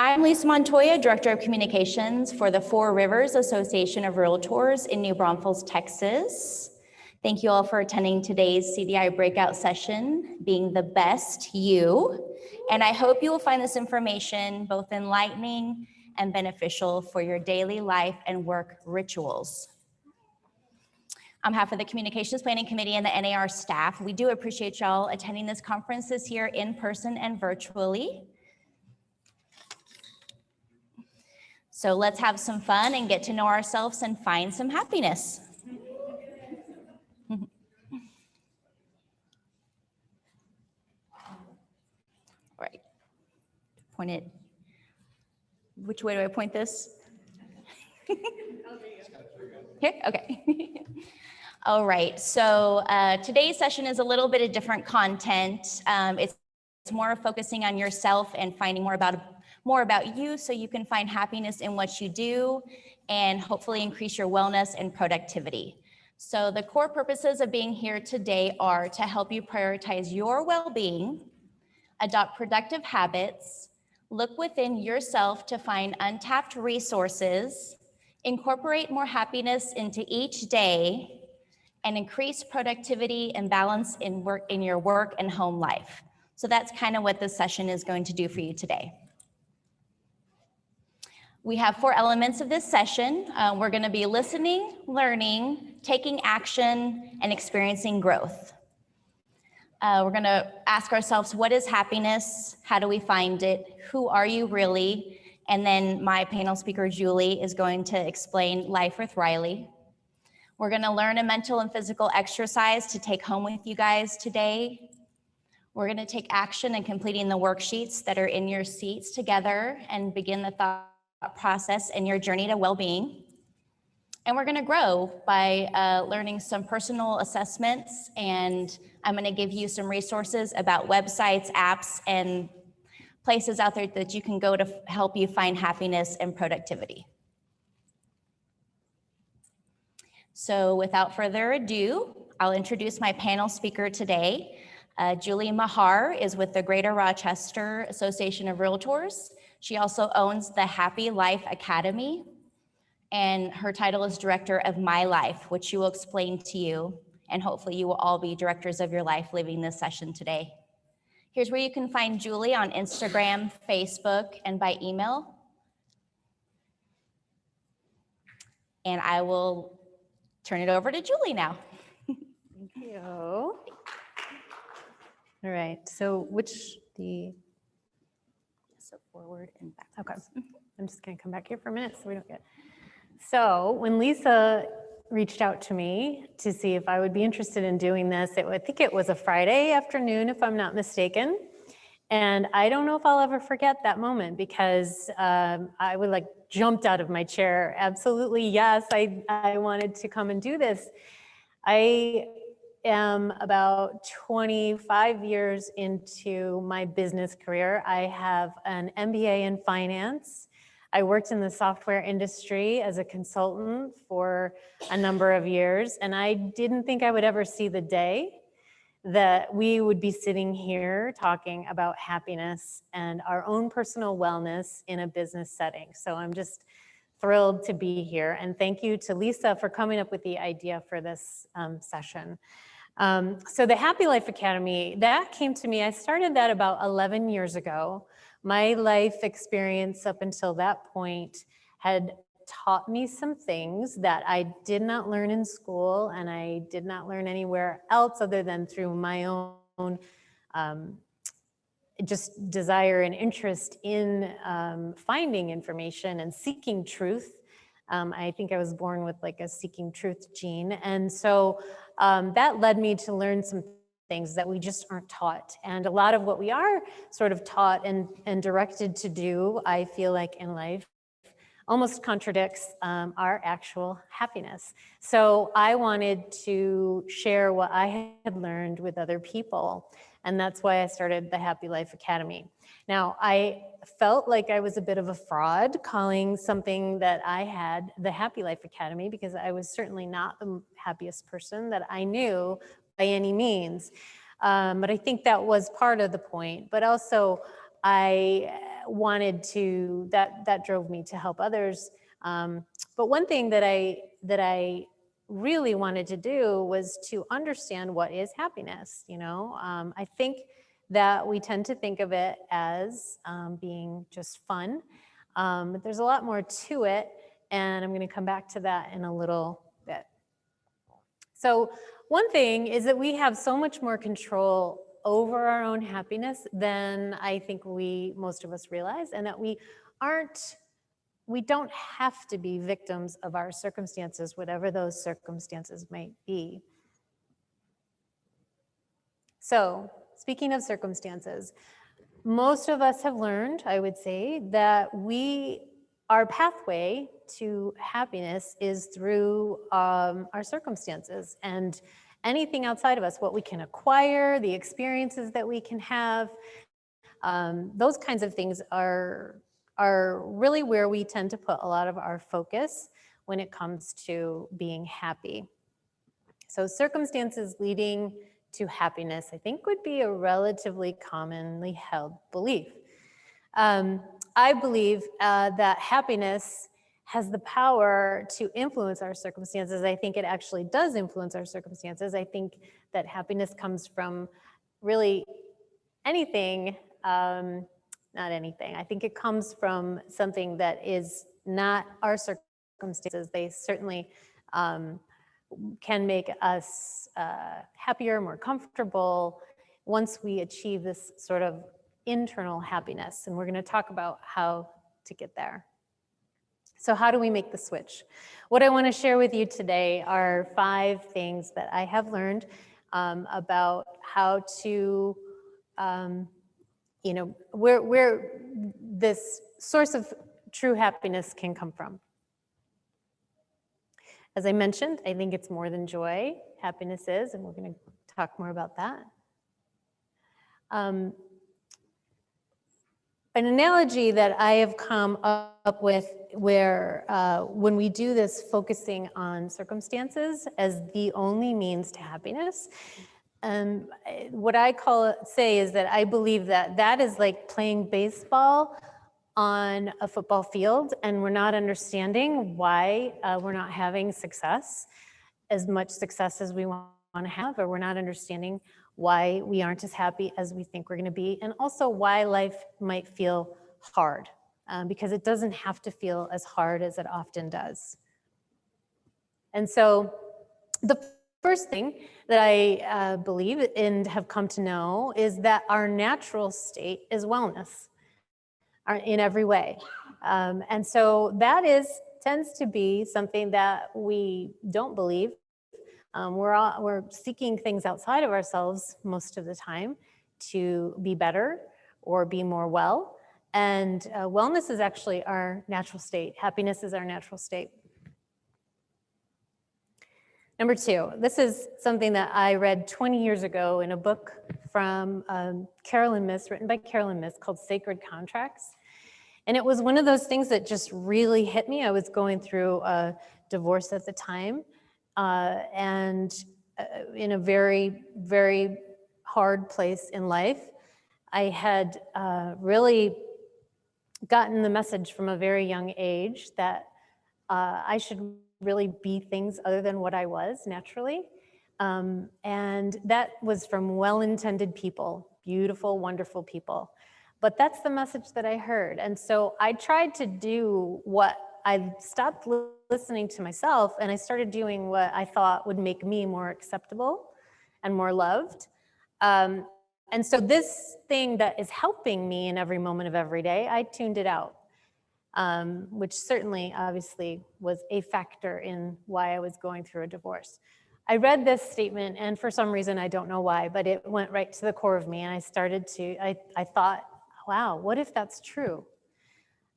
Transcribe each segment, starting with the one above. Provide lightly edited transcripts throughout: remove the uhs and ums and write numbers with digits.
I'm Lisa Montoya, Director of Communications for the Four Rivers Association of Realtors in New Braunfels, Texas. Thank you all for attending today's CDI breakout session, Being the Best You. And I hope you will find this information both enlightening and beneficial for your daily life and work rituals. On behalf of the Communications Planning Committee and the NAR staff, we do appreciate y'all attending this conference this year in person and virtually. So let's have some fun and get to know ourselves and find some happiness. All right, point it. Which way do I point this? Here, okay. All right, so today's session is a little bit of different content. It's more focusing on yourself and finding more about you so you can find happiness in what you do and hopefully increase your wellness and productivity. So the core purposes of being here today are to help you prioritize your well-being, adopt productive habits, look within yourself to find untapped resources, incorporate more happiness into each day, and increase productivity and balance in your work and home life. So that's kind of what this session is going to do for you today. We have 4 elements of this session. We're going to be listening, learning, taking action, and experiencing growth. We're going to ask ourselves, what is happiness? How do we find it? Who are you really? And then my panel speaker, Julie, is going to explain life with Riley. We're going to learn a mental and physical exercise to take home with you guys today. We're going to take action in completing the worksheets that are in your seats together and begin the thought process and your journey to well-being. And we're going to grow by learning some personal assessments, and I'm going to give you some resources about websites, apps, and places out there that you can go to help you find happiness and productivity. So without further ado, I'll introduce my panel speaker today. Julie Mahar is with the Greater Rochester Association of Realtors. She also owns the Happy Life Academy, and her title is Director of My Life, which she will explain to you, and hopefully you will all be directors of your life living this session today. Here's where you can find Julie on Instagram, Facebook, and by email. And I will turn it over to Julie now. Thank you. All right, so So forward and back. Okay, I'm just gonna come back here for a minute so we don't get. So when Lisa reached out to me to see if I would be interested in doing this, I think it was a Friday afternoon, if I'm not mistaken. And I don't know if I'll ever forget that moment because I would like jumped out of my chair. Absolutely, yes, I wanted to come and do this. I am about 25 years into my business career. I have an MBA in finance. I worked in the software industry as a consultant for a number of years, and I didn't think I would ever see the day that we would be sitting here talking about happiness and our own personal wellness in a business setting. So I'm just thrilled to be here. And thank you to Lisa for coming up with the idea for this session. So the Happy Life Academy, that came to me, I started that about 11 years ago. My life experience up until that point had taught me some things that I did not learn in school and I did not learn anywhere else other than through my own just desire and interest in finding information and seeking truth. I think I was born with like a seeking truth gene. And so that led me to learn some things that we just aren't taught. And a lot of what we are sort of taught and directed to do, I feel like in life, almost contradicts our actual happiness. So I wanted to share what I had learned with other people. And that's why I started the Happy Life Academy. Now, I felt like I was a bit of a fraud calling something that I had the Happy Life Academy because I was certainly not the happiest person that I knew by any means. But I think that was part of the point. But also, I that drove me to help others. But one thing that I really wanted to do was to understand what is happiness. I think that we tend to think of it as being just fun, but there's a lot more to it, and I'm going to come back to that in a little bit. So one thing is that we have so much more control over our own happiness than I think most of us realize, and that we don't have to be victims of our circumstances, whatever those circumstances might be. So, speaking of circumstances, most of us have learned, I would say, that our pathway to happiness is through our circumstances, and anything outside of us, what we can acquire, the experiences that we can have, those kinds of things are really where we tend to put a lot of our focus when it comes to being happy. So circumstances leading to happiness, I think, would be a relatively commonly held belief. I believe that happiness has the power to influence our circumstances. I think it actually does influence our circumstances. I think that happiness comes from really anything, not anything. I think it comes from something that is not our circumstances. They certainly can make us happier, more comfortable once we achieve this sort of internal happiness. And we're going to talk about how to get there. So how do we make the switch? What I want to share with you today are 5 things that I have learned about how to, where this source of true happiness can come from. As I mentioned, I think it's more than joy, happiness is, and we're going to talk more about that. An analogy that I have come up with where when we do this focusing on circumstances as the only means to happiness, what I say is that I believe that is like playing baseball on a football field, and we're not understanding why we're not having success, as much success as we want to have, or we're not understanding why we aren't as happy as we think we're going to be, and also why life might feel hard, because it doesn't have to feel as hard as it often does. And so the first thing that I believe and have come to know is that our natural state is wellness in every way. And so that tends to be something that we don't believe. We're seeking things outside of ourselves most of the time to be better or be more well. And wellness is actually our natural state. Happiness is our natural state. Number 2, this is something that I read 20 years ago in a book from written by Carolyn Myss, called Sacred Contracts. And it was one of those things that just really hit me. I was going through a divorce at the time. And in a very, very hard place in life. I had really gotten the message from a very young age that I should really be things other than what I was naturally. And that was from well-intended people, beautiful, wonderful people. But that's the message that I heard. And so I tried to do I stopped listening to myself, and I started doing what I thought would make me more acceptable and more loved. And so this thing that is helping me in every moment of every day, I tuned it out, which certainly, obviously, was a factor in why I was going through a divorce. I read this statement, and for some reason, I don't know why, but it went right to the core of me, and I thought, wow, what if that's true?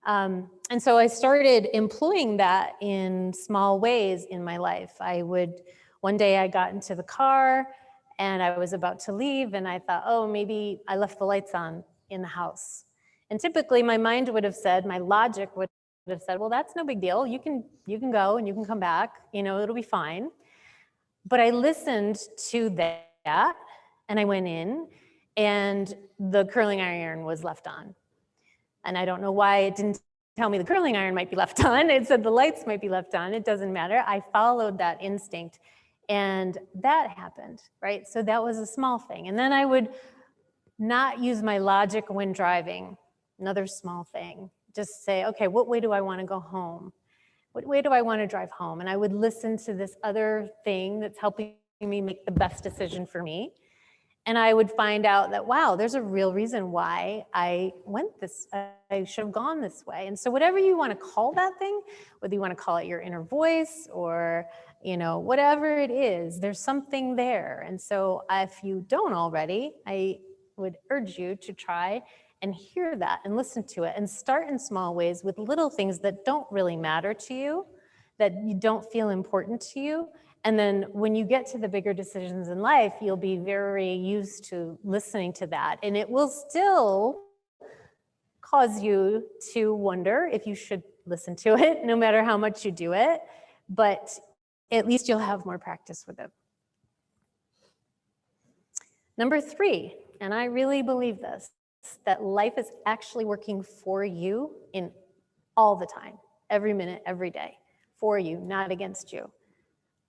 And so I started employing that in small ways in my life. One day I got into the car and I was about to leave, and I thought, oh, maybe I left the lights on in the house. And typically my mind would have said, my logic would have said, well, that's no big deal. You can go and you can come back, it'll be fine. But I listened to that and I went in, and the curling iron was left on. And I don't know why it didn't tell me the curling iron might be left on. It said the lights might be left on. It doesn't matter. I followed that instinct and that happened, right? So that was a small thing. And then I would not use my logic when driving, another small thing. Just say, okay, what way do I want to go home? What way do I want to drive home? And I would listen to this other thing that's helping me make the best decision for me. And I would find out that, wow, there's a real reason why I should have gone this way. And so whatever you want to call that thing, whether you want to call it your inner voice or, whatever it is, there's something there. And so if you don't already, I would urge you to try and hear that and listen to it and start in small ways with little things that don't really matter to you, that you don't feel important to you. And then when you get to the bigger decisions in life, you'll be very used to listening to that. And it will still cause you to wonder if you should listen to it, no matter how much you do it. But at least you'll have more practice with it. Number 3, and I really believe this, that life is actually working for you in all the time, every minute, every day, for you, not against you.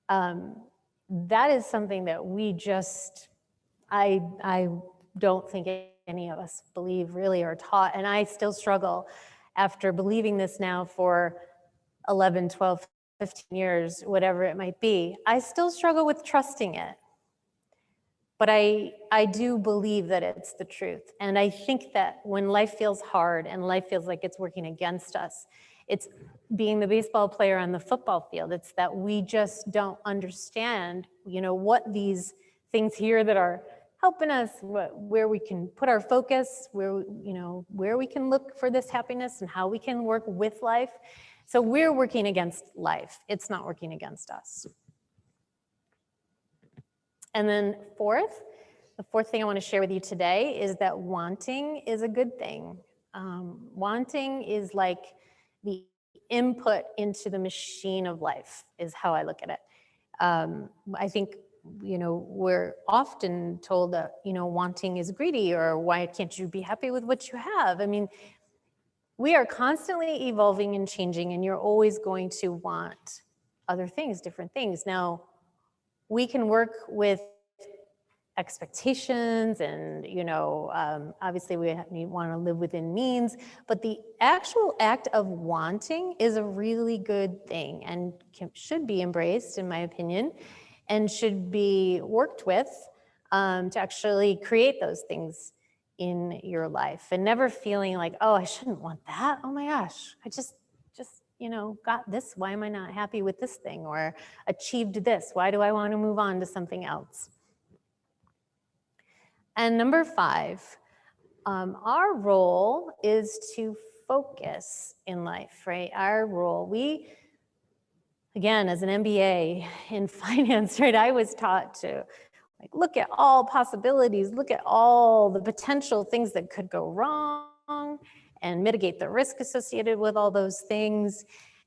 That is something that I don't think any of us believe really or taught, and I still struggle after believing this now for 11, 12, 15 years, whatever it might be. I still struggle with trusting it. But I do believe that it's the truth. And I think that when life feels hard and life feels like it's working against us, it's being the baseball player on the football field. It's that we just don't understand, what these things here that are helping us, where we can put our focus, where we can look for this happiness and how we can work with life. So we're working against life. It's not working against us. And then the fourth thing I want to share with you today is that wanting is a good thing. Wanting is like the input into the machine of life, is how I look at it. I think, we're often told that, wanting is greedy, or why can't you be happy with what you have? I mean, we are constantly evolving and changing, and you're always going to want other things, different things. Now, we can work with expectations and, obviously we want to live within means, but the actual act of wanting is a really good thing and should be embraced, in my opinion, and should be worked with to actually create those things in your life, and never feeling like, oh, I shouldn't want that. Oh my gosh, I just got this. Why am I not happy with this thing? Or achieved this. Why do I want to move on to something else? And number 5, our role is to focus in life, right? Our role, again, as an MBA in finance, right, I was taught to look at all possibilities, look at all the potential things that could go wrong and mitigate the risk associated with all those things.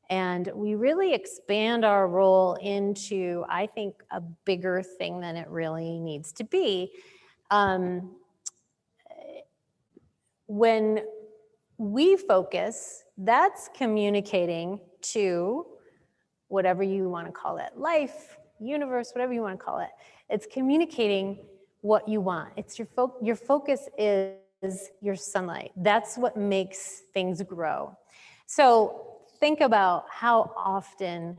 And we really expand our role into, I think, a bigger thing than it really needs to be. When we focus, that's communicating to whatever you want to call it, life, universe, whatever you want to call it. It's communicating what you want. It's your focus is your sunlight. That's what makes things grow. So think about how often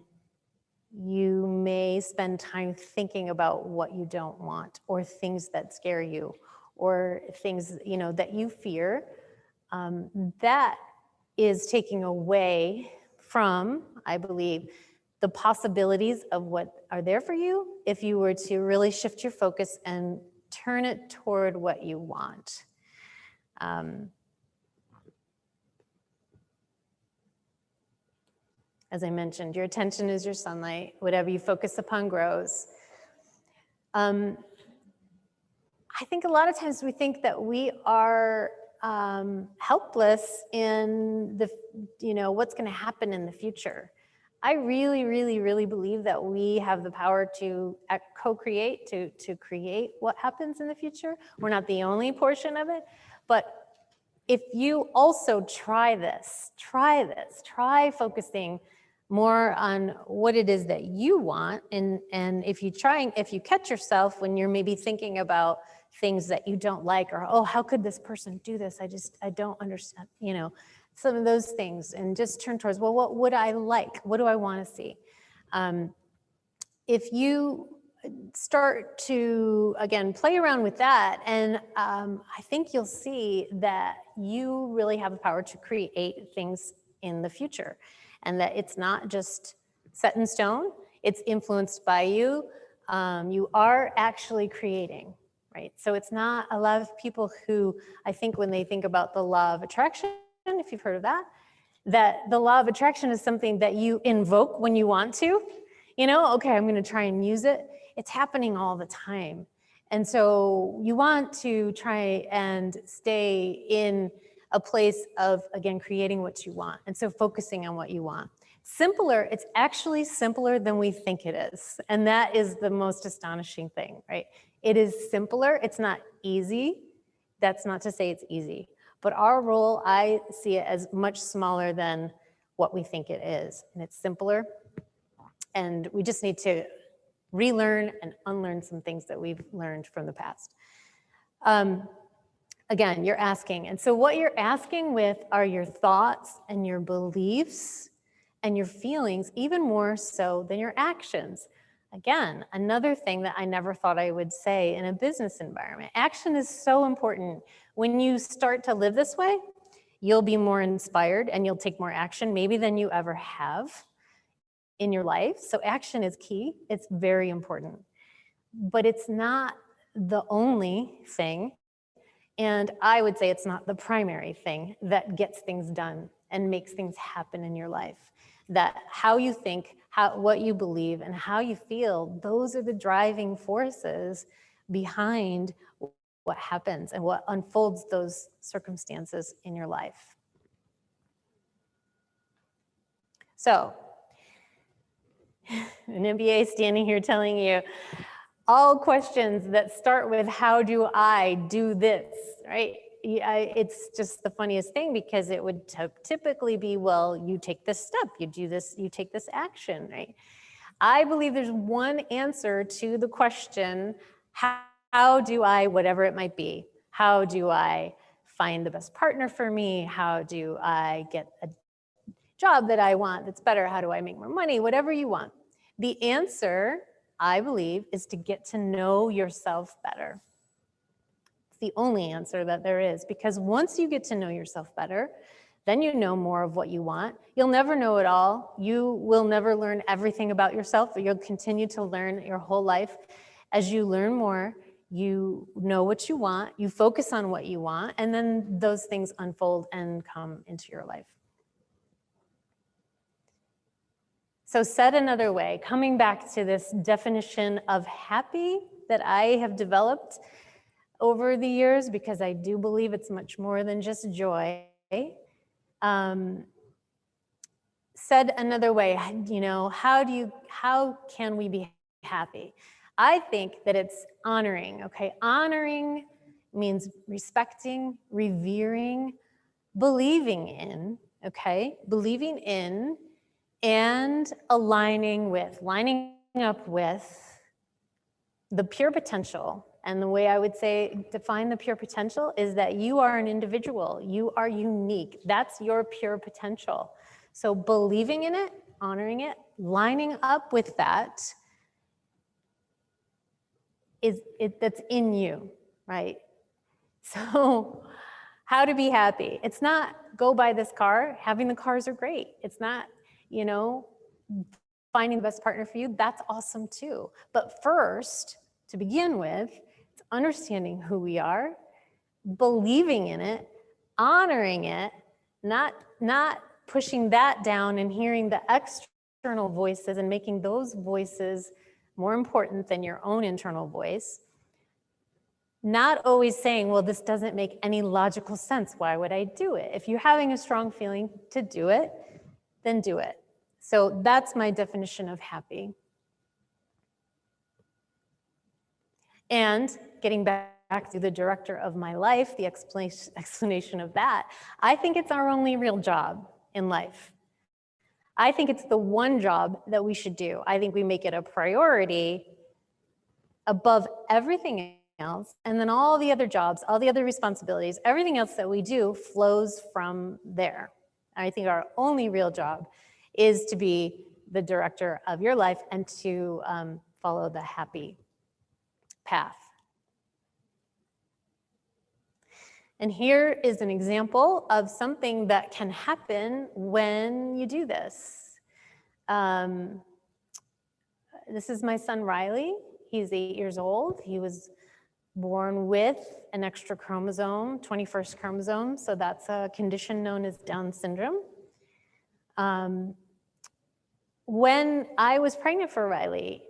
you may spend time thinking about what you don't want, or things that scare you, or things that you fear. That is taking away from, I believe, the possibilities of what are there for you if you were to really shift your focus and turn it toward what you want. As I mentioned, your attention is your sunlight. Whatever you focus upon grows. I think a lot of times we think that we are helpless in the, what's going to happen in the future. I really, really, really believe that we have the power to co-create, to create what happens in the future. We're not the only portion of it, but If you also try focusing more on what it is that you want. And if you catch yourself when you're maybe thinking about things that you don't like, or, oh, how could this person do this? I don't understand, you know, some of those things, and just turn towards, well, what would I like? What do I want to see? If you start to, again, play around with that, and I think you'll see that you really have the power to create things in the future, and that it's not just set in stone, it's influenced by you. You are actually creating, right? So it's not, a lot of people who, I think when they think about the law of attraction, if you've heard of that the law of attraction is something that you invoke when you want to, you know, okay, I'm going to try and use it. It's happening all the time. And so you want to try and stay in a place of, again, creating what you want. And so focusing on what you want. Simpler, it's actually simpler than we think it is. And that is the most astonishing thing, right? It is simpler. It's not easy. That's not to say it's easy. But our role, I see it as much smaller than what we think it is. And it's simpler. And we just need to relearn and unlearn some things that we've learned from the past. Again, you're asking. And so what you're asking with are your thoughts and your beliefs and your feelings, even more so than your actions. Again, another thing that I never thought I would say in a business environment. Action is so important. When you start to live this way, you'll be more inspired and you'll take more action maybe than you ever have in your life. So action is key. It's very important. But it's not the only thing. And I would say it's not the primary thing that gets things done and makes things happen in your life. That how you think, what you believe, and how you feel, those are the driving forces behind what happens and what unfolds those circumstances in your life. So, an MBA standing here telling you all questions that start with, how do I do this, right? It's just the funniest thing, because it would typically be, well, you take this step, you do this, you take this action, right? I believe there's one answer to the question, how do I, whatever it might be, how do I find the best partner for me? How do I get a job that I want that's better? How do I make more money? Whatever you want. The answer, I believe, is to get to know yourself better. It's the only answer that there is, because once you get to know yourself better, then you know more of what you want. You'll never know it all. You will never learn everything about yourself, but you'll continue to learn your whole life. As you learn more, you know what you want, you focus on what you want, and then those things unfold and come into your life. So said another way, coming back to this definition of happy that I have developed over the years, because I do believe it's much more than just joy. Said another way, you know, how can we be happy? I think that it's honoring, okay? Honoring means respecting, revering, believing in, okay? Believing in and lining up with the pure potential. And the way I would say, define the pure potential is that you are an individual. You are unique. That's your pure potential. So believing in it, honoring it, lining up with that that's in you, right? So how to be happy? It's not go buy this car. Having the cars are great. It's not, you know, finding the best partner for you. That's awesome too. But first, to begin with, it's understanding who we are, believing in it, honoring it, not pushing that down and hearing the external voices and making those voices more important than your own internal voice. Not always saying, well, this doesn't make any logical sense. Why would I do it? If you're having a strong feeling to do it, then do it. So that's my definition of happy. And getting back to the director of my life, the explanation of that, I think it's our only real job in life. I think it's the one job that we should do. I think we make it a priority above everything else. And then all the other jobs, all the other responsibilities, everything else that we do flows from there. I think our only real job is to be the director of your life and to follow the happy path. And here is an example of something that can happen when you do this. This is my son, Riley. He's 8 years old. He was born with an extra chromosome, 21st chromosome. So that's a condition known as Down syndrome. When I was pregnant for Riley,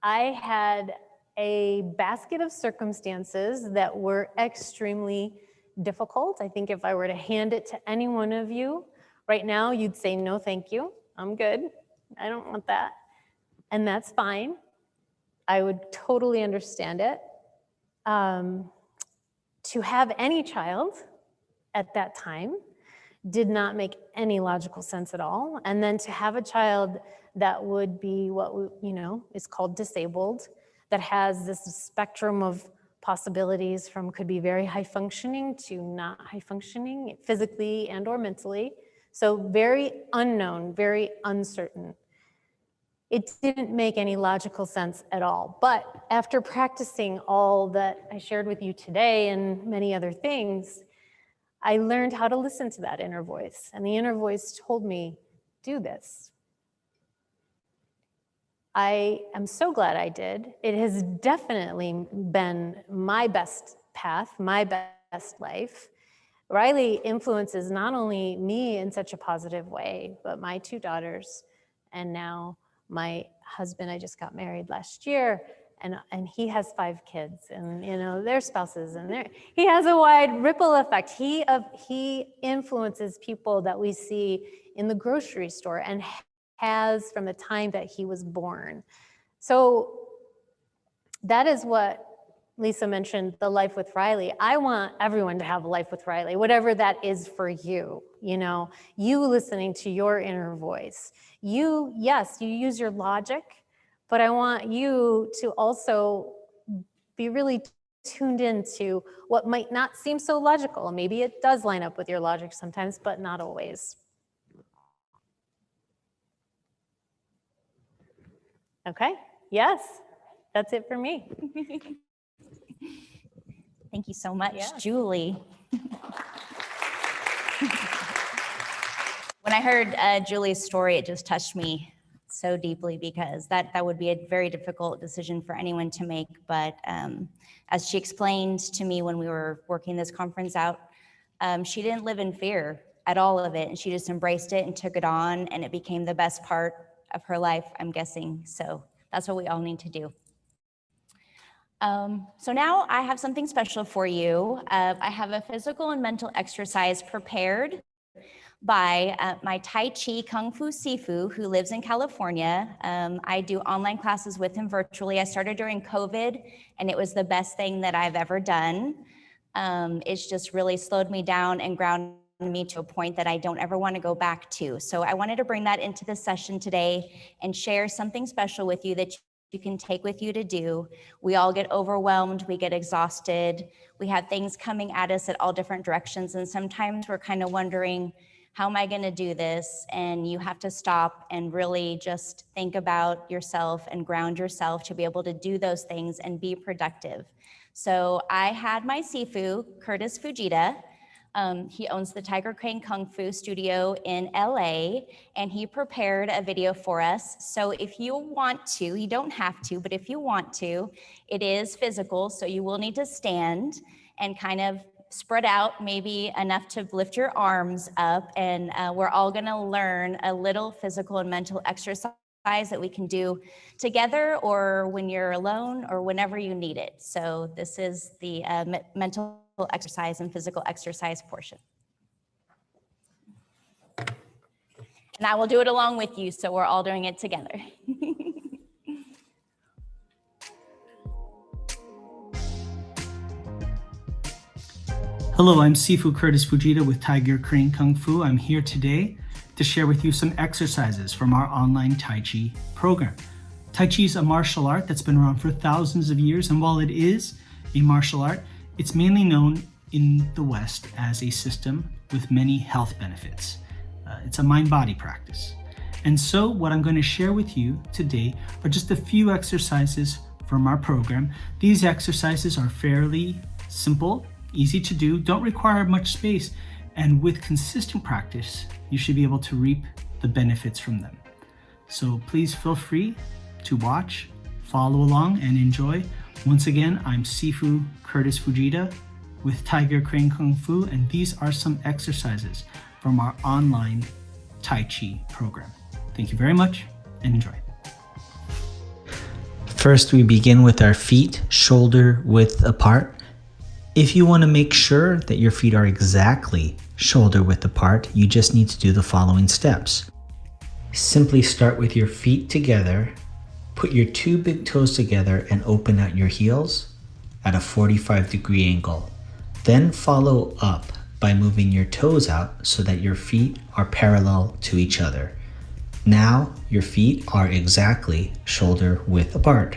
I had a basket of circumstances that were extremely difficult. I think if I were to hand it to any one of you right now, you'd say, no, thank you. I'm good. I don't want that. And that's fine. I would totally understand it. To have any child at that time did not make any logical sense at all. And then to have a child that would be what is called disabled, that has this spectrum of possibilities from could be very high functioning to not high functioning physically and or mentally. So very unknown, very uncertain. It didn't make any logical sense at all. But after practicing all that I shared with you today and many other things, I learned how to listen to that inner voice. And the inner voice told me, do this. I am so glad I did. It has definitely been my best path, my best life. Riley influences not only me in such a positive way, but my 2 daughters, and now my husband. I just got married last year, and he has 5 kids, and their spouses, and he has a wide ripple effect. He influences people that we see in the grocery store and has from the time that he was born. So that is what Lisa mentioned, the life with Riley. I want everyone to have a life with Riley, whatever that is for you, you listening to your inner voice. Yes, you use your logic, but I want you to also be really tuned into what might not seem so logical. Maybe it does line up with your logic sometimes, but not always. Okay, yes, that's it for me. Thank you so much, Yeah. Julie. When I heard Julie's story, it just touched me so deeply because that would be a very difficult decision for anyone to make. But as she explained to me when we were working this conference out, she didn't live in fear at all of it. And she just embraced it and took it on, and it became the best part of her life, I'm guessing. So that's what we all need to do. So now I have something special for you. I have a physical and mental exercise prepared by my Tai Chi Kung Fu Sifu, who lives in California. I do online classes with him virtually. I started during COVID, and it was the best thing that I've ever done. It's just really slowed me down and grounded me to a point that I don't ever want to go back to. So I wanted to bring that into the session today and share something special with you that you can take with you to do. We all get overwhelmed, we get exhausted, we have things coming at us at all different directions, and sometimes we're kind of wondering, how am I going to do this? And you have to stop and really just think about yourself and ground yourself to be able to do those things and be productive. So I had my Sifu, Kurtis Fujita. He owns the Tiger Crane Kung Fu studio in LA, and he prepared a video for us. So if you want to, you don't have to, but if you want to, it is physical. So you will need to stand and kind of spread out, maybe enough to lift your arms up. And we're all gonna learn a little physical and mental exercise that we can do together or when you're alone or whenever you need it. So this is the mental exercise and physical exercise portion. And I will do it along with you, so we're all doing it together. Hello, I'm Sifu Kurtis Fujita with Tiger Crane Kung Fu. I'm here today to share with you some exercises from our online Tai Chi program. Tai Chi is a martial art that's been around for thousands of years, and while it is a martial art, it's mainly known in the West as a system with many health benefits. It's a mind-body practice. And so what I'm going to share with you today are just a few exercises from our program. These exercises are fairly simple, easy to do, don't require much space, and with consistent practice, you should be able to reap the benefits from them. So please feel free to watch, follow along, and enjoy. Once again, I'm Sifu Kurtis Fujita with Tiger Crane Kung Fu, and these are some exercises from our online Tai Chi program. Thank you very much and enjoy. First, we begin with our feet shoulder width apart. If you want to make sure that your feet are exactly shoulder width apart, you just need to do the following steps. Simply start with your feet together, put your two big toes together and open out your heels at a 45-degree angle. Then follow up by moving your toes out so that your feet are parallel to each other. Now your feet are exactly shoulder width apart.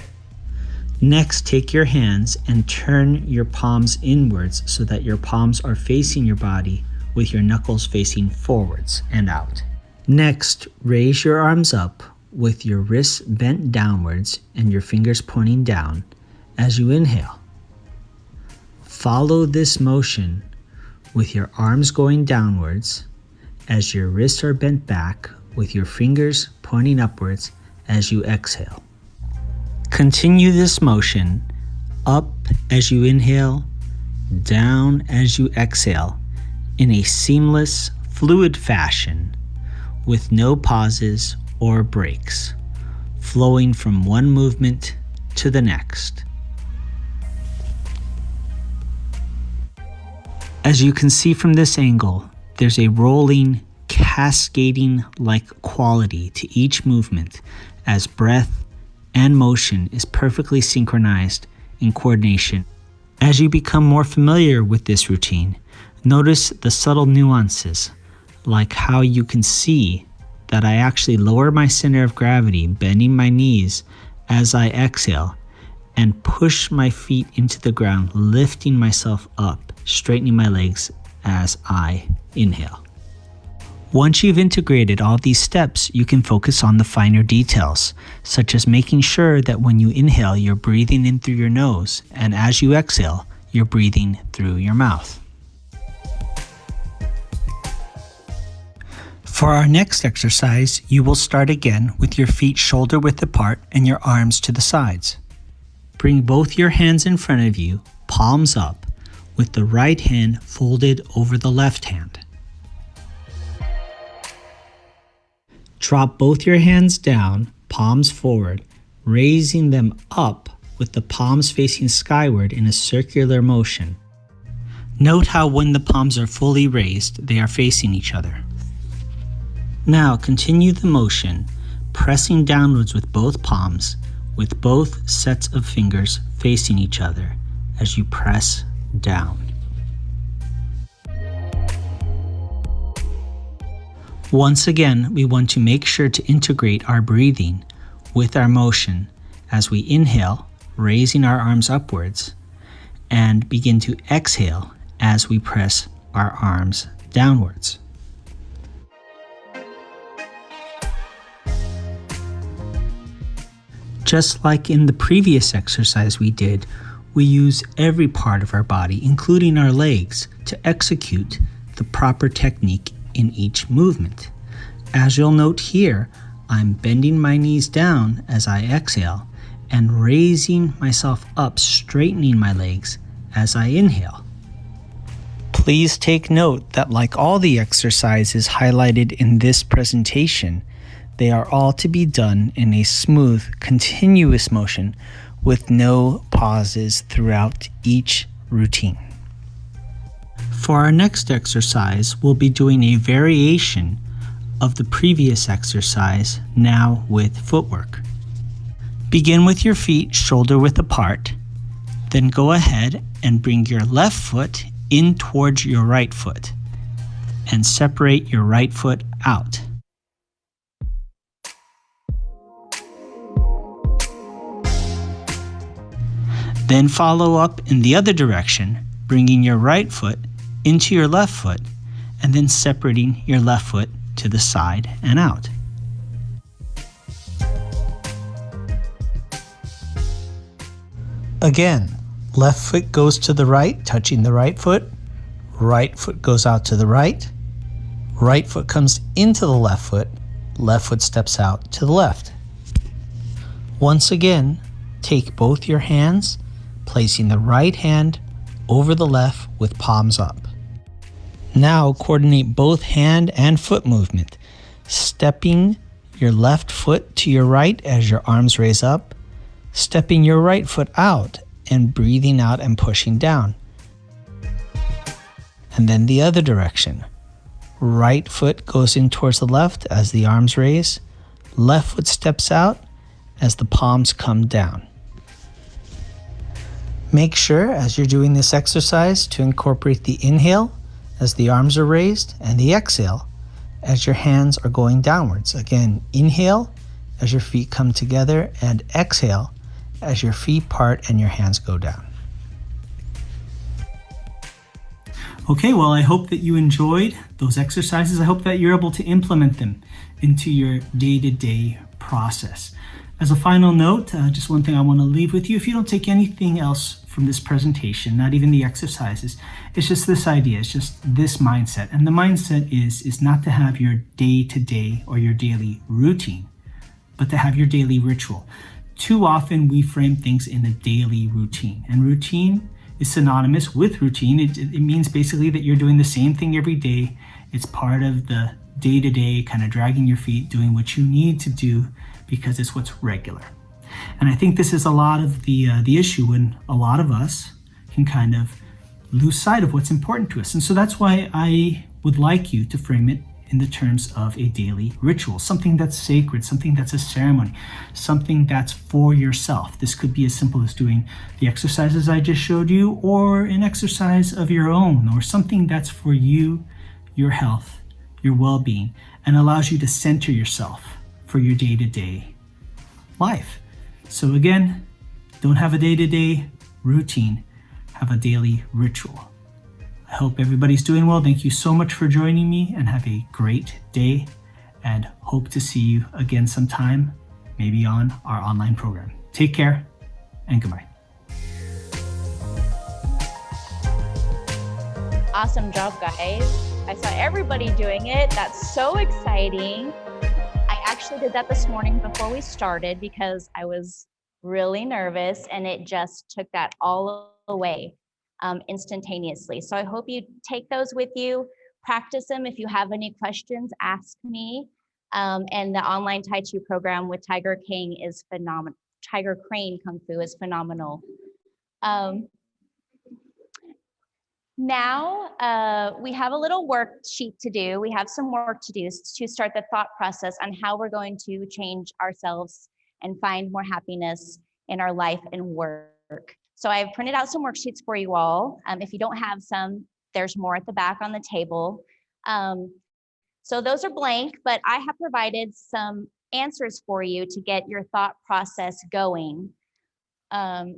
Next, take your hands and turn your palms inwards so that your palms are facing your body with your knuckles facing forwards and out. Next, raise your arms up with your wrists bent downwards and your fingers pointing down as you inhale. Follow this motion with your arms going downwards as your wrists are bent back with your fingers pointing upwards as you exhale. Continue this motion up as you inhale, down as you exhale in a seamless, fluid fashion with no pauses or breaks, flowing from one movement to the next. As you can see from this angle, there's a rolling, cascading-like quality to each movement as breath and motion is perfectly synchronized in coordination. As you become more familiar with this routine, notice the subtle nuances, like how you can see that I actually lower my center of gravity, bending my knees as I exhale, and push my feet into the ground, lifting myself up, straightening my legs as I inhale. Once you've integrated all these steps, you can focus on the finer details, such as making sure that when you inhale, you're breathing in through your nose, and as you exhale, you're breathing through your mouth. For our next exercise, you will start again with your feet shoulder width apart and your arms to the sides. Bring both your hands in front of you, palms up, with the right hand folded over the left hand. Drop both your hands down, palms forward, raising them up with the palms facing skyward in a circular motion. Note how when the palms are fully raised, they are facing each other. Now continue the motion, pressing downwards with both palms, with both sets of fingers facing each other as you press down. Once again, we want to make sure to integrate our breathing with our motion as we inhale, raising our arms upwards, and begin to exhale as we press our arms downwards. Just like in the previous exercise we did, we use every part of our body, including our legs, to execute the proper technique in each movement. As you'll note here, I'm bending my knees down as I exhale and raising myself up, straightening my legs as I inhale. Please take note that like all the exercises highlighted in this presentation, they are all to be done in a smooth, continuous motion with no pauses throughout each routine. For our next exercise, we'll be doing a variation of the previous exercise, now with footwork. Begin with your feet shoulder width apart, then go ahead and bring your left foot in towards your right foot and separate your right foot out. Then follow up in the other direction, bringing your right foot into your left foot and then separating your left foot to the side and out. Again, left foot goes to the right, touching the right foot goes out to the right foot comes into the left foot steps out to the left. Once again, take both your hands, placing the right hand over the left with palms up. Now coordinate both hand and foot movement, stepping your left foot to your right as your arms raise up, stepping your right foot out and breathing out and pushing down. And then the other direction. Right foot goes in towards the left as the arms raise, left foot steps out as the palms come down. Make sure as you're doing this exercise to incorporate the inhale as the arms are raised and the exhale as your hands are going downwards. Again, inhale as your feet come together and exhale as your feet part and your hands go down. Okay, well, I hope that you enjoyed those exercises. I hope that you're able to implement them into your day-to-day process. As a final note, just one thing I want to leave with you. If you don't take anything else from this presentation, not even the exercises, it's just this idea, it's just this mindset. And the mindset is not to have your day-to-day or your daily routine, but to have your daily ritual. Too often we frame things in a daily routine, and routine is synonymous with routine. It means basically that you're doing the same thing every day. It's part of the day-to-day, kind of dragging your feet, doing what you need to do because it's what's regular. And I think this is a lot of the issue when a lot of us can kind of lose sight of what's important to us. And so that's why I would like you to frame it in the terms of a daily ritual, something that's sacred, something that's a ceremony, something that's for yourself. This could be as simple as doing the exercises I just showed you, or an exercise of your own, or something that's for you, your health, your well-being, and allows you to center yourself for your day-to-day life. So again, don't have a day-to-day routine, have a daily ritual. I hope everybody's doing well. Thank you so much for joining me, and have a great day, and hope to see you again sometime, maybe on our online program. Take care and goodbye. Awesome job, guys. I saw everybody doing it. That's so exciting. I actually did that this morning before we started because I was really nervous, and it just took that all away instantaneously. So I hope you take those with you, practice them. If you have any questions, ask me. And the online Tai Chi program with Tiger King is phenomenal. Tiger Crane Kung Fu is phenomenal. Now we have a little worksheet to do. We have some work to do to start the thought process on how we're going to change ourselves and find more happiness in our life and work. So I've printed out some worksheets for you all. If you don't have some, there's more at the back on the table. So those are blank, but I have provided some answers for you to get your thought process going.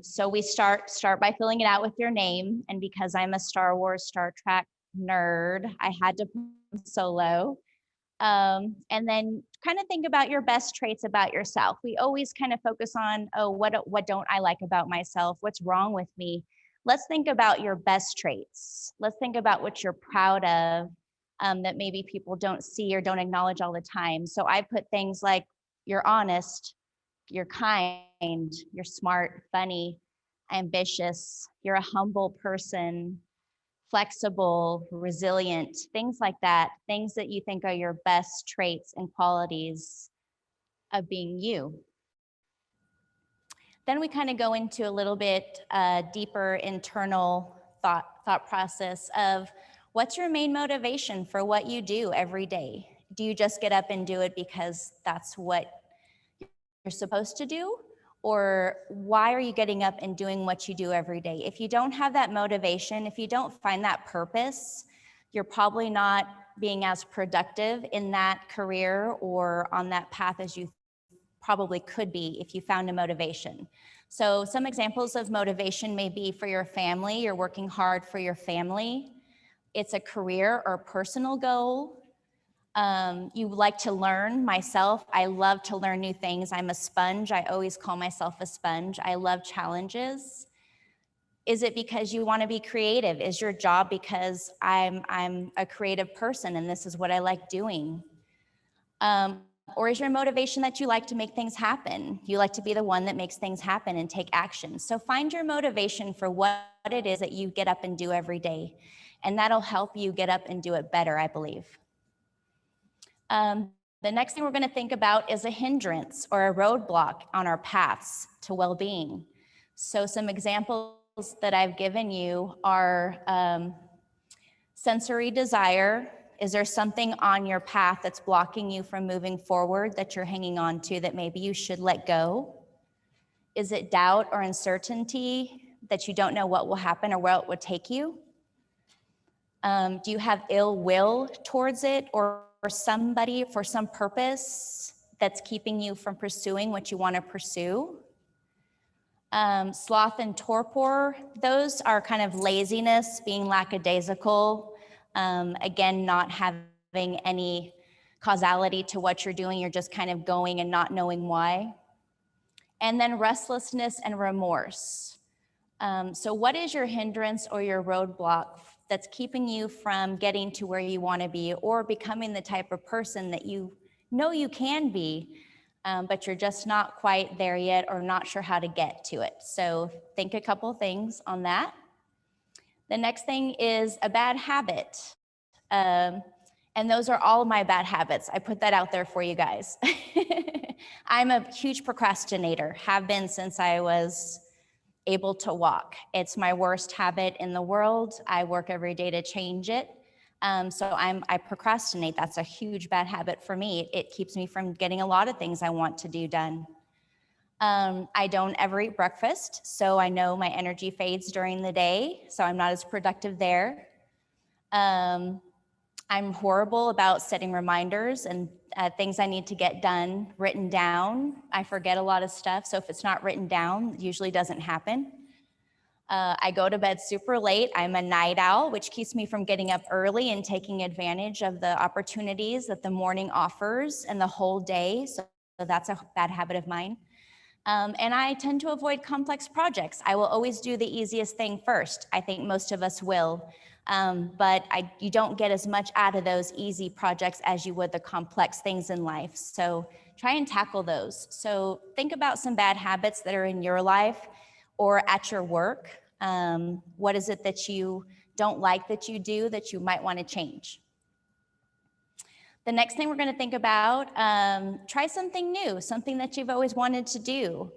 So we start by filling it out with your name. And because I'm a Star Wars, Star Trek nerd, I had to put solo. And then kind of think about your best traits about yourself. We always kind of focus on, oh, what don't I like about myself? What's wrong with me? Let's think about your best traits. Let's think about what you're proud of that maybe people don't see or don't acknowledge all the time. So I put things like you're honest, you're kind, you're smart, funny, ambitious, you're a humble person, flexible, resilient, things like that, things that you think are your best traits and qualities of being you. Then we kind of go into a little bit deeper internal thought process of what's your main motivation for what you do every day? Do you just get up and do it because that's what you're supposed to do? Or why are you getting up and doing what you do every day? If you don't have that motivation, if you don't find that purpose, you're probably not being as productive in that career or on that path as you probably could be if you found a motivation. So some examples of motivation may be for your family. You're working hard for your family. It's a career or personal goal. You like to learn. Myself, I love to learn new things. I'm a sponge. I always call myself a sponge. I love challenges. Is it because you want to be creative? Is your job because I'm a creative person and this is what I like doing? Or is your motivation that you like to make things happen? You like to be the one that makes things happen and take action. So find your motivation for what it is that you get up and do every day. And that'll help you get up and do it better, I believe. The next thing we're going to think about is a hindrance or a roadblock on our paths to well-being. So some examples that I've given you are sensory desire. Is there something on your path that's blocking you from moving forward that you're hanging on to that maybe you should let go? Is it doubt or uncertainty that you don't know what will happen or where it would take you? Do you have ill will towards it or somebody for some purpose that's keeping you from pursuing what you want to pursue? Sloth and torpor, those are kind of laziness, being lackadaisical, again, not having any causality to what you're doing. You're just kind of going and not knowing why. And then restlessness and remorse. So what is your hindrance or your roadblock that's keeping you from getting to where you want to be or becoming the type of person that you know you can be, but you're just not quite there yet or not sure how to get to it? So think a couple things on that. The next thing is a bad habit. And those are all my bad habits. I put that out there for you guys. I'm a huge procrastinator, have been since I was able to walk. It's my worst habit in the world. I work every day to change it. So I procrastinate. That's a huge bad habit for me. It keeps me from getting a lot of things I want to do done. I don't ever eat breakfast, so I know my energy fades during the day, so I'm not as productive there. I'm horrible about setting reminders and things I need to get done written down. I forget a lot of stuff, so if it's not written down, it usually doesn't happen. I go to bed super late. I'm a night owl, which keeps me from getting up early and taking advantage of the opportunities that the morning offers and the whole day, so that's a bad habit of mine. And I tend to avoid complex projects. I will always do the easiest thing first. I think most of us will. But you don't get as much out of those easy projects as you would the complex things in life. So try and tackle those. So think about some bad habits that are in your life or at your work. What is it that you don't like that you do that you might want to change? The next thing we're going to think about, try something new, something that you've always wanted to do.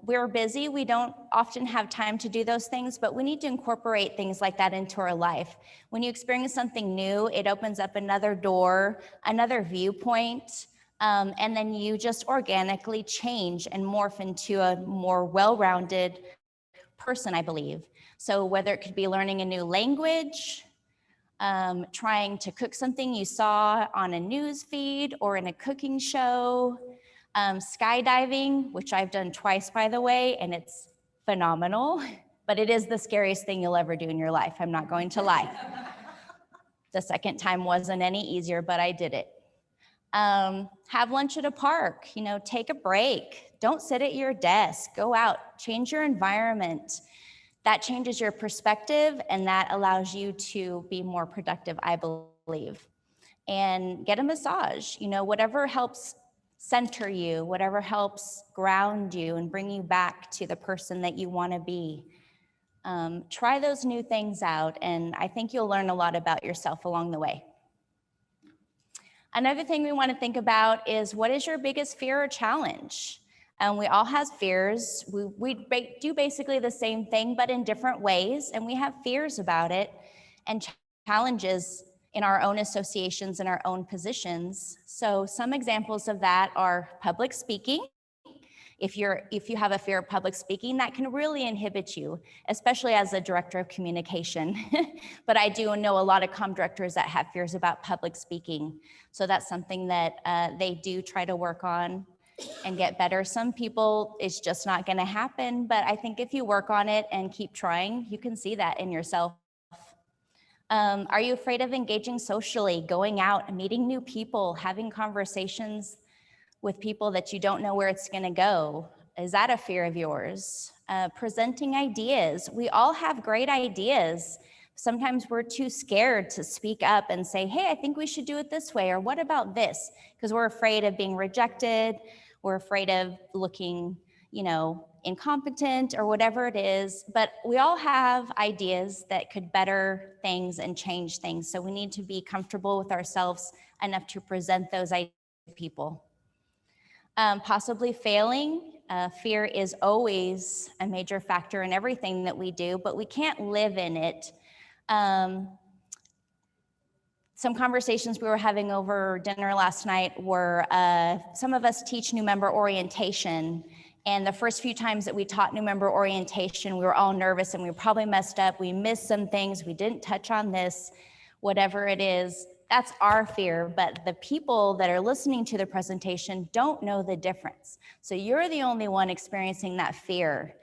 We're busy. We don't often have time to do those things, but we need to incorporate things like that into our life. When you experience something new, it opens up another door, another viewpoint, and then you just organically change and morph into a more well-rounded person, I believe. So whether it could be learning a new language, trying to cook something you saw on a news feed or in a cooking show, skydiving, which I've done twice, by the way, and it's phenomenal, but it is the scariest thing you'll ever do in your life. I'm not going to lie. The second time wasn't any easier, but I did it. Have lunch at a park, take a break. Don't sit at your desk, go out, change your environment. That changes your perspective and that allows you to be more productive, I believe. And get a massage, whatever helps center you, whatever helps ground you and bring you back to the person that you want to be. Try those new things out, and I think you'll learn a lot about yourself along the way. Another thing we want to think about is, what is your biggest fear or challenge? We all have fears. We do basically the same thing, but in different ways, and we have fears about it and challenges in our own associations and our own positions. So some examples of that are public speaking. If you have a fear of public speaking, that can really inhibit you, especially as a director of communication. But I do know a lot of comm directors that have fears about public speaking. So that's something that they do try to work on and get better. Some people, it's just not going to happen. But I think if you work on it and keep trying, you can see that in yourself. Are you afraid of engaging socially, going out and meeting new people, having conversations with people that you don't know where it's going to go? Is that a fear of yours? Presenting ideas. We all have great ideas. Sometimes we're too scared to speak up and say, hey, I think we should do it this way, or what about this? Because we're afraid of being rejected. We're afraid of looking, incompetent or whatever it is. But we all have ideas that could better things and change things. So we need to be comfortable with ourselves enough to present those ideas to people. Possibly failing. Fear is always a major factor in everything that we do, but we can't live in it. Some conversations we were having over dinner last night were, some of us teach new member orientation, and the first few times that we taught new member orientation, we were all nervous and we probably messed up. We missed some things. We didn't touch on this, whatever it is. That's our fear, but the people that are listening to the presentation don't know the difference. So you're the only one experiencing that fear,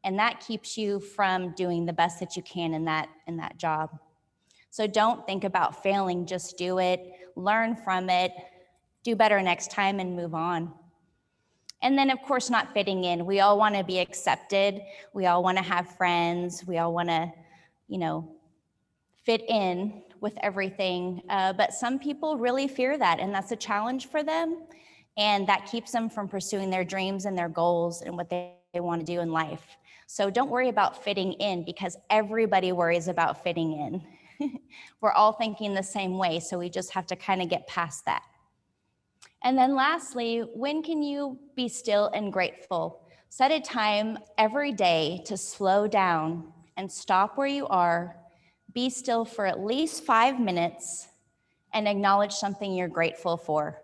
and that keeps you from doing the best that you can in that job. So don't think about failing, just do it, learn from it, do better next time, and move on. And then, of course, not fitting in. We all want to be accepted. We all want to have friends. We all want to, fit in with everything. But some people really fear that, and that's a challenge for them. And that keeps them from pursuing their dreams and their goals and what they want to do in life. So don't worry about fitting in, because everybody worries about fitting in. We're all thinking the same way, so we just have to kind of get past that. And then lastly, when can you be still and grateful? Set a time every day to slow down and stop where you are, be still for at least 5 minutes, and acknowledge something you're grateful for.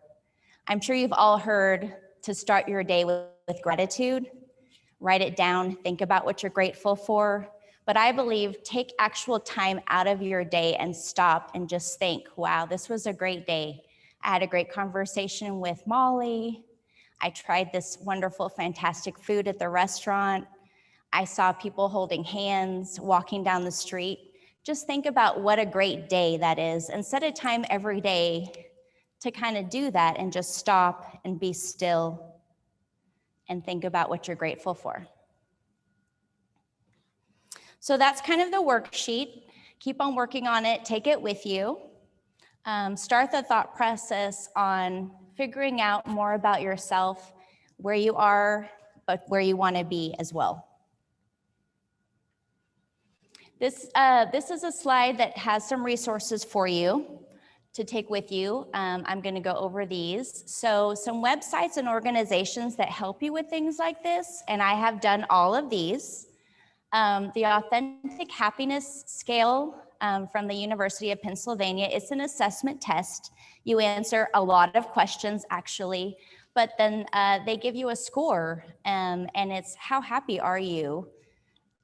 I'm sure you've all heard to start your day with gratitude. Write it down, think about what you're grateful for. But I believe take actual time out of your day and stop and just think, wow, this was a great day. I had a great conversation with Molly. I tried this wonderful, fantastic food at the restaurant. I saw people holding hands, walking down the street. Just think about what a great day that is, and set a time every day to kind of do that and just stop and be still and think about what you're grateful for. So that's kind of the worksheet. Keep on working on it, take it with you. Start the thought process on figuring out more about yourself, where you are, but where you want to be as well. This is a slide that has some resources for you to take with you. I'm going to go over these. So some websites and organizations that help you with things like this, and I have done all of these. The Authentic Happiness Scale from the University of Pennsylvania. It's an assessment test. You answer a lot of questions, actually, but then they give you a score, and it's how happy are you?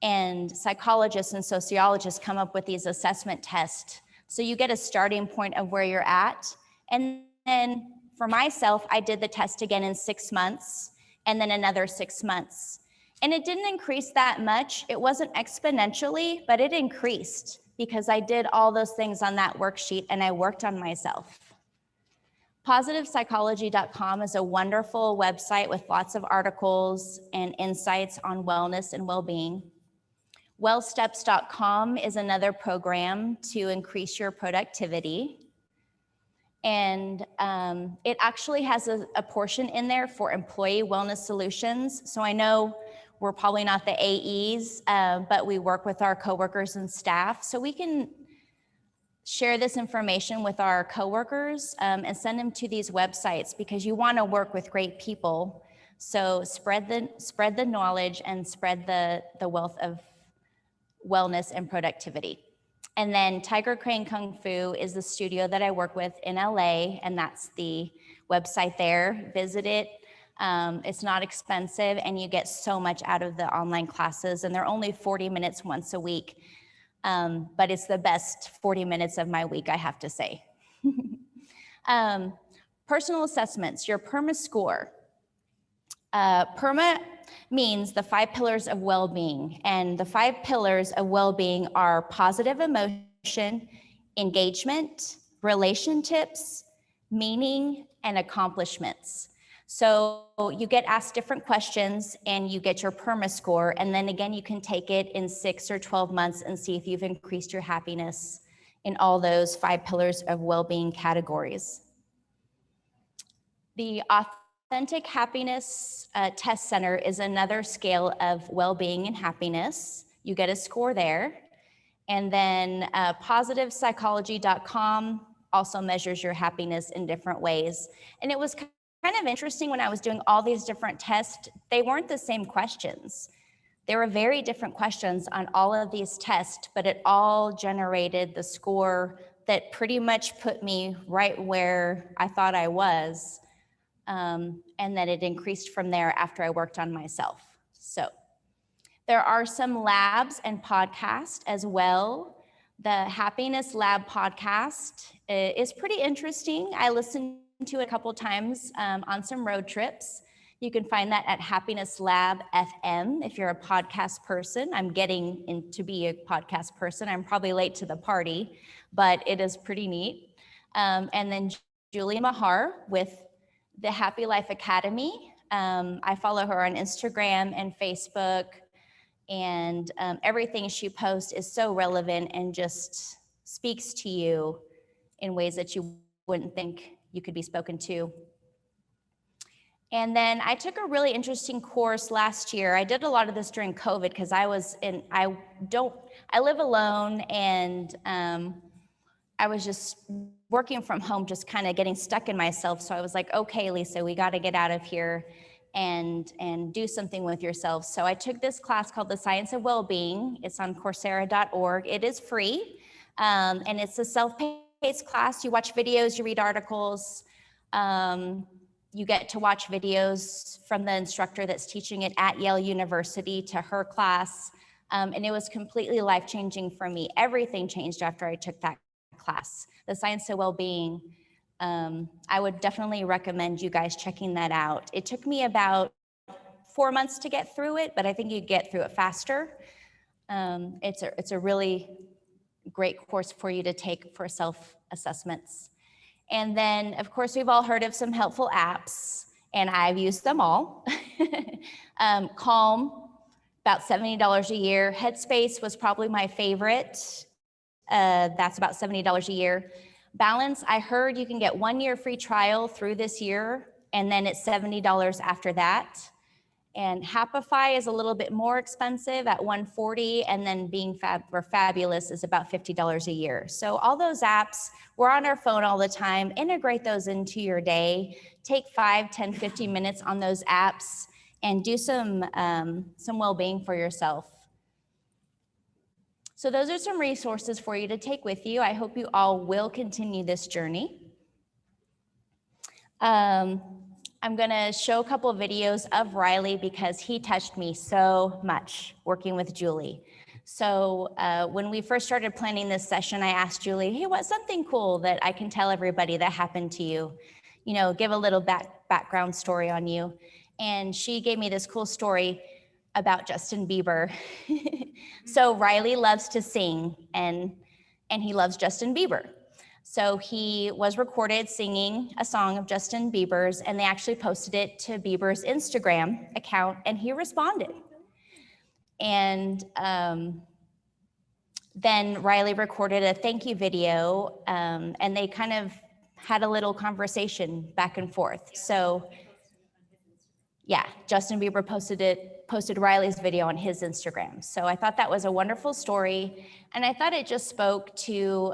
And psychologists and sociologists come up with these assessment tests. So you get a starting point of where you're at. And then for myself, I did the test again in 6 months, and then another 6 months. And it didn't increase that much. It wasn't exponentially, but it increased because I did all those things on that worksheet and I worked on myself. PositivePsychology.com is a wonderful website with lots of articles and insights on wellness and well-being. WellSteps.com is another program to increase your productivity. And it actually has a portion in there for employee wellness solutions. So I know we're probably not the AEs, but we work with our coworkers and staff. So we can share this information with our coworkers and send them to these websites because you want to work with great people. So spread the knowledge and spread the wealth of wellness and productivity. And then Tiger Crane Kung Fu is the studio that I work with in LA, and that's the website there. Visit it. It's not expensive, and you get so much out of the online classes, and they're only 40 minutes once a week. But it's the best 40 minutes of my week, I have to say. Personal assessments, your PERMA score. PERMA means the 5 pillars of well-being, and the 5 pillars of well-being are positive emotion, engagement, relationships, meaning, and accomplishments. So you get asked different questions and you get your PERMA score, and then again you can take it in 6 or 12 months and see if you've increased your happiness in all those 5 pillars of well-being categories. The Authentic Happiness Test Center is another scale of well-being and happiness. You get a score there. And then positivepsychology.com also measures your happiness in different ways. And it was kind of interesting when I was doing all these different tests, they weren't the same questions. There were very different questions on all of these tests, but it all generated the score that pretty much put me right where I thought I was. And then it increased from there after I worked on myself. So there are some labs and podcasts as well. The Happiness Lab podcast is pretty interesting. I listened to it a couple times on some road trips. You can find that at Happiness Lab FM if you're a podcast person. I'm getting in to be a podcast person. I'm probably late to the party, but it is pretty neat. And then Julie Mahar with the Happy Life Academy. I follow her on Instagram and Facebook, and everything she posts is so relevant and just speaks to you in ways that you wouldn't think you could be spoken to. And then I took a really interesting course last year. I did a lot of this during COVID because I live alone, and I was just working from home, just kind of getting stuck in myself. So I was like, okay, Lisa, we got to get out of here and do something with yourself. So I took this class called The Science of Wellbeing. It's on Coursera.org. It is free, and it's a self-paced class. You watch videos, you read articles. You get to watch videos from the instructor that's teaching it at Yale University to her class. And it was completely life-changing for me. Everything changed after I took that class. The Science of Wellbeing. I would definitely recommend you guys checking that out. It took me about 4 months to get through it, but I think you get through it faster. It's a really great course for you to take for self-assessments. And then, of course, we've all heard of some helpful apps, and I've used them all. Calm, about $70 a year. Headspace was probably my favorite. That's about $70 a year. Balance, I heard you can get 1 year free trial through this year, and then it's $70 after that. And Happify is a little bit more expensive at $140, and then Being Fabulous is about $50 a year. So all those apps, we're on our phone all the time. Integrate those into your day. Take 5, 10, 15 minutes on those apps and do some well-being for yourself. So those are some resources for you to take with you. I hope you all will continue this journey. I'm gonna show a couple of videos of Riley because he touched me so much working with Julie. So when we first started planning this session, I asked Julie, hey, what's something cool that I can tell everybody that happened to you? You know, give a little background story on you. And she gave me this cool story about Justin Bieber. So Riley loves to sing, and he loves Justin Bieber. So he was recorded singing a song of Justin Bieber's, and they actually posted it to Bieber's Instagram account, and he responded. And then Riley recorded a thank you video, and they kind of had a little conversation back and forth. So yeah, Justin Bieber posted Riley's video on his Instagram. So I thought that was a wonderful story, and I thought it just spoke to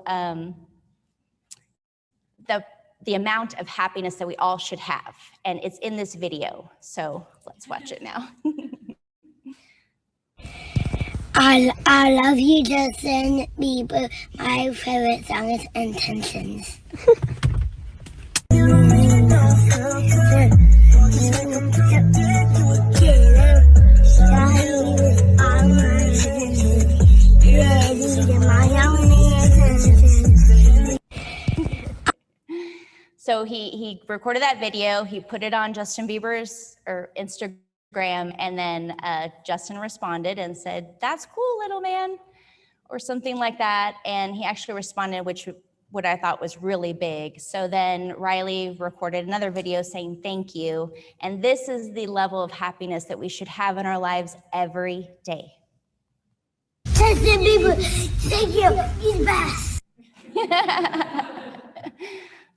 the amount of happiness that we all should have, and it's in this video. So let's watch it now. I love you, Justin Bieber. My favorite song is Intentions. So he recorded that video, he put it on Justin Bieber's or Instagram, and then Justin responded and said, "That's cool, little man," or something like that. And he actually responded, which what I thought was really big. So then Riley recorded another video saying thank you. And this is the level of happiness that we should have in our lives every day. Justin Bieber, thank you, he's best.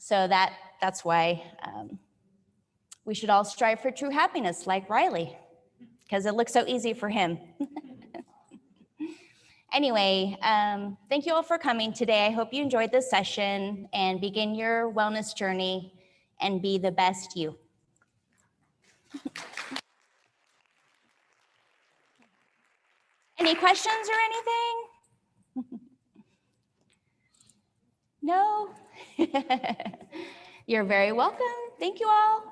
So that's why we should all strive for true happiness like Riley, because it looks so easy for him. Anyway, thank you all for coming today. I hope you enjoyed this session and begin your wellness journey and be the best you. Any questions or anything? No? You're very welcome. Thank you all.